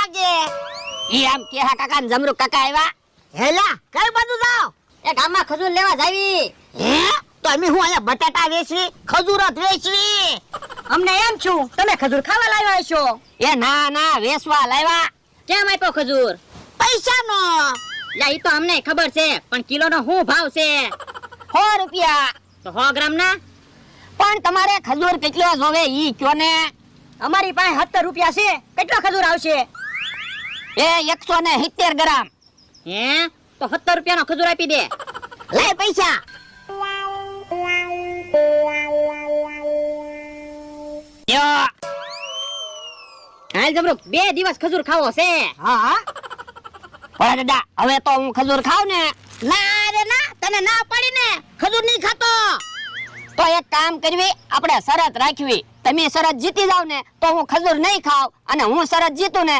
લાગે. ઈ આમ કેહા કાકા ને જમરૂક કાકા આવ્યા. હેલા કઈ બાજુ જાવ? એ ગામમાં ખજૂર લેવા જાવી. હે તો અમે હું અહીંયા બટાટા વેચવી, ખજૂર જ વેચવી. અમને એમ છું તમે ખજૂર ખાવા લાવ્યા છો. એ ના ના વેચવા લાવ્યા. કેમ આપ્યો ખજૂર? પૈસાનો. યા ઈ તો અમને ખબર છે પણ કિલોનો શું ભાવ છે? 100 રૂપિયા. તો 100 ગ્રામ ના? પણ તમારે ખજૂર કેટલો જોવે ઈ કયો ને. અમારી પાસે 70 રૂપિયા છે. કેટલો ખજૂર આવશે? એ 170 ગ્રામ. હે તો 70 રૂપિયાનો ખજૂર આપી દે. લે પૈસા. યો હાલ જબરૂક 2 દિવસ ખજૂર ખાવો છે. હા પણ દાદા હવે તો હું ખજૂર ખાવ ને. ના રે ના, તને ના પડી ને, ખજૂર નહીં ખાતો. તો એક કામ કરવી, આપણે શરત રાખવી. તમે શરત જીતી જાવ ને તો હું ખજૂર નહીં ખાવ અને હું શરત જીતું ને